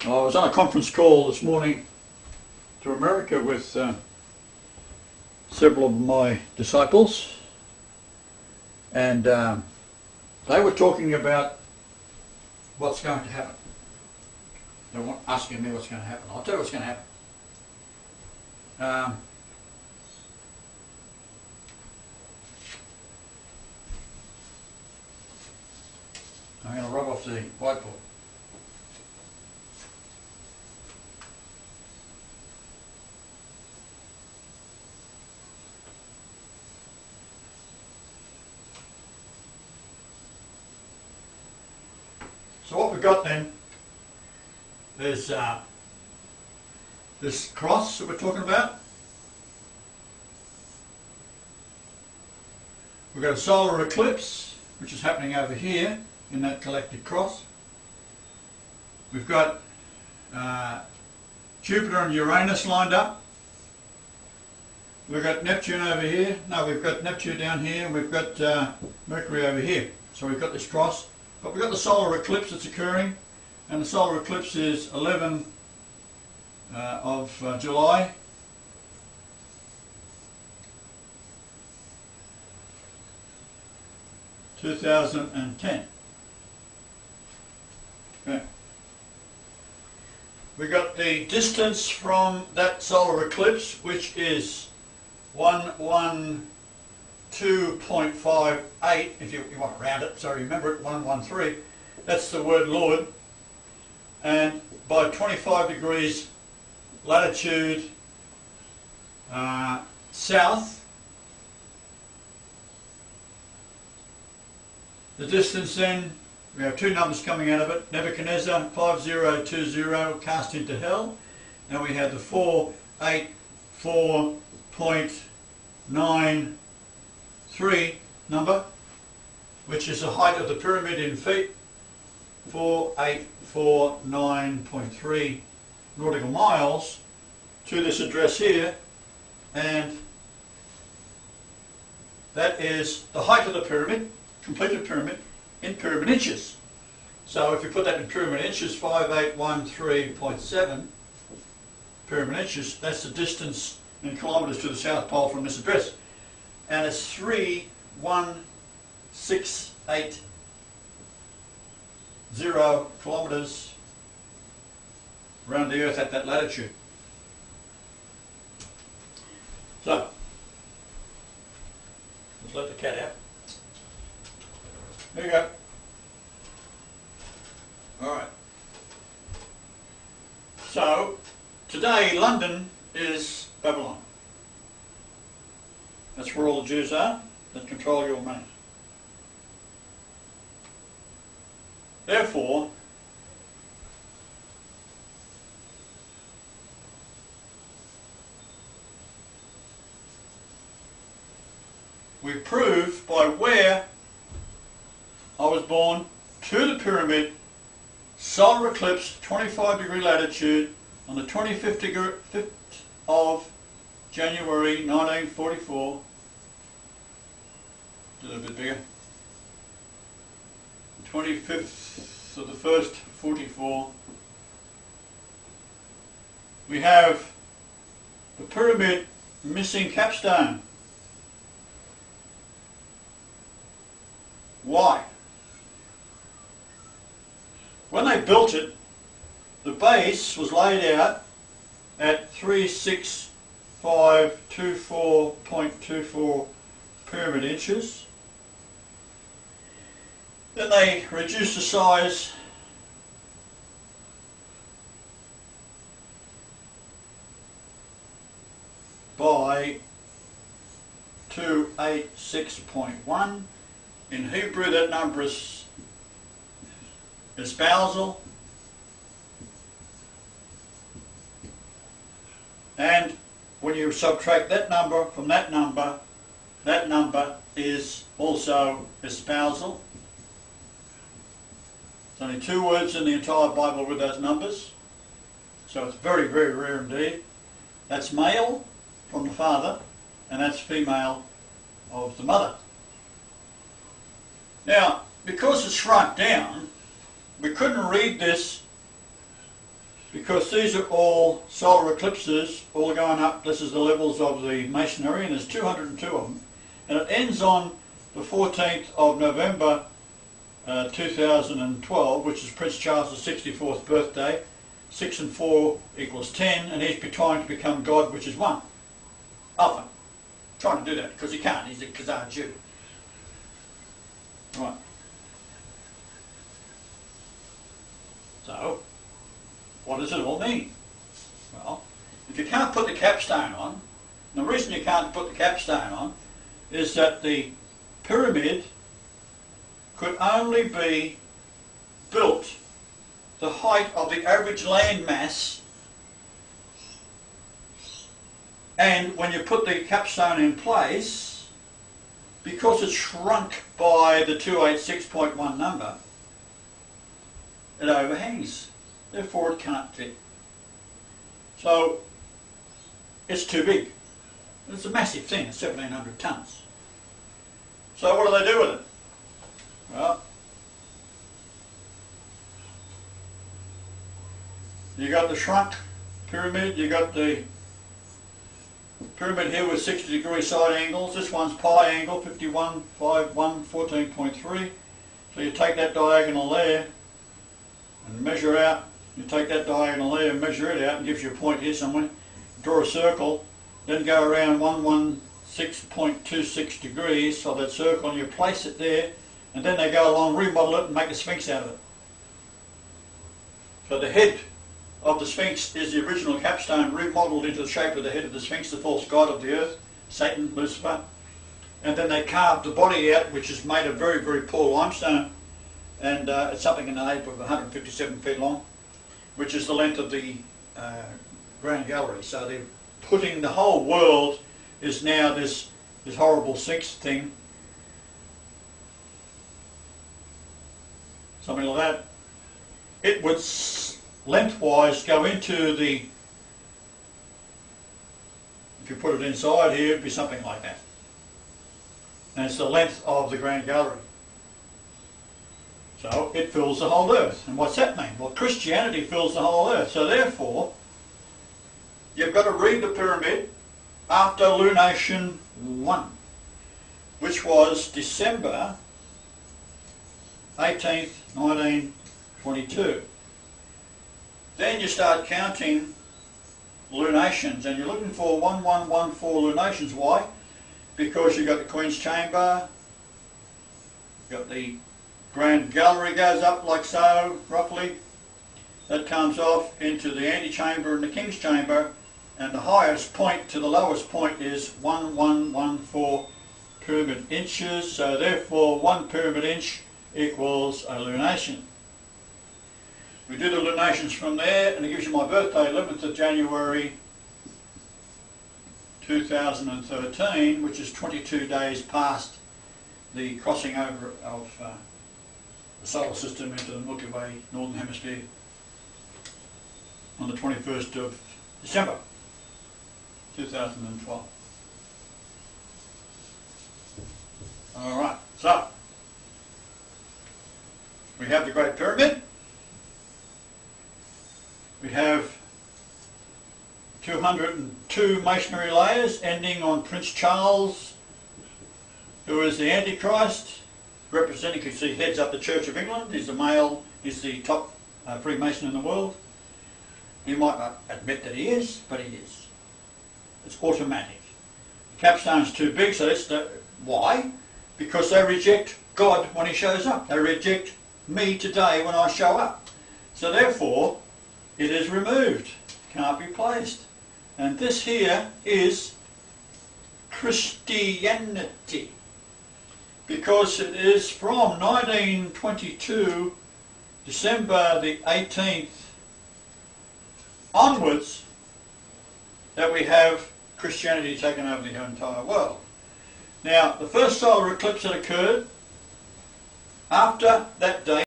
I was on a conference call this morning to America with several of my disciples, and they were talking about what's going to happen. They were asking me what's going to happen. I'll tell you what's going to happen. I'm going to rub off the whiteboard. So what we've got then is this cross that we're talking about. We've got a solar eclipse, which is happening over here in that galactic cross. We've got Jupiter and Uranus lined up. We've got Neptune over here. No, we've got Neptune down here, and we've got Mercury over here. So we've got this cross. But we've got the solar eclipse that's occurring, and the solar eclipse is 11 of July. (2010). Okay. We got the distance from that solar eclipse, which is 112.58, if you want to round it, so remember it, 113. That's the word Lord. And by 25 degrees latitude south, the distance then, we have two numbers coming out of it. Nebuchadnezzar 5020 cast into hell, and we have the 484.93 number, which is the height of the pyramid in feet, 4849.3 nautical miles to this address here, and that is the height of the pyramid, completed pyramid, in pyramid inches. So if you put that in pyramid inches, 5813.7 pyramid inches, that's the distance in kilometres to the South Pole from this address. And it's 31680 kilometres around the Earth at that latitude. So, let's let the cat out. There you go. Alright. So, today London is Babylon. That's where all the Jews are that control your money. Therefore, we prove by where I was born to the pyramid, solar eclipse, 25 degree latitude on the 25th of January 1944. A little bit bigger. 25th of the 1st, 44. We have the pyramid missing capstone. Why? When they built it, the base was laid out at 36524.24 pyramid inches. Then they reduced the size by 286.1. In Hebrew that number is espousal, and when you subtract that number from that number is also espousal. There's only two words in the entire Bible with those numbers, so it's very, very rare indeed. That's male from the father, and that's female of the mother. Now, because it's shrunk down, we couldn't read this because these are all solar eclipses, all going up. This is the levels of the masonry, and there's 202 of them. And it ends on the 14th of November 2012, which is Prince Charles' 64th birthday. 6 and 4 equals 10, and he's trying to become God, which is 1. Often. Trying to do that, because he can't. He's a Khazar Jew. Right. So, what does it all mean? Well, if you can't put the capstone on, the reason you can't put the capstone on is that the pyramid could only be built the height of the average land mass, and when you put the capstone in place, because it's shrunk by the 286.1 number, it overhangs. Therefore it can't fit. So it's too big. It's a massive thing, it's 1,700 tonnes. So what do they do with it? Well, you got the shrunk pyramid, you got the pyramid here with 60-degree side angles. This one's pi angle, 51, 5, 1, 14.3. So you take that diagonal there and measure out. You take that diagonal there and measure it out, and gives you a point here somewhere. Draw a circle, then go around 116.26 degrees of that circle, and you place it there, and then they go along, remodel it, and make a sphinx out of it. So the head of the Sphinx is the original capstone remodeled into the shape of the head of the Sphinx, the false god of the earth, Satan, Lucifer. And then they carved the body out, which is made of very, very poor limestone, and it's something in the neighbourhood of 157 feet long, which is the length of the Grand Gallery. So they're putting the whole world is now this horrible Sphinx thing, something like that. It would lengthwise go into the, if you put it inside here, it'd be something like that. And it's the length of the Grand Gallery. So it fills the whole earth. And what's that mean? Well, Christianity fills the whole earth. So therefore, you've got to read the pyramid after lunation 1, which was December 18th, 1922. Then you start counting lunations, and you're looking for 1114 lunations. Why? Because you've got the Queen's Chamber, you've got the Grand Gallery goes up like so, roughly. That comes off into the antechamber and the King's Chamber, and the highest point to the lowest point is 1114 pyramid inches, so therefore 1 pyramid inch equals a lunation. We do the lunations from there, and it gives you my birthday, 11th of January 2013, which is 22 days past the crossing over of the solar system into the Milky Way Northern Hemisphere on the 21st of December 2012. Alright, so we have the Great Pyramid. We have 202 masonry layers ending on Prince Charles, who is the Antichrist, representing, you see, heads up the Church of England. He's the male, he's the top Freemason in the world. He might not admit that he is, but he is. It's automatic. The capstone's too big, so that's why? Because they reject God when he shows up. They reject me today when I show up. So therefore, it is removed, can't be placed. And this here is Christianity, because it is from 1922, December the 18th onwards, that we have Christianity taken over the entire world. Now, the first solar eclipse that occurred, after that date,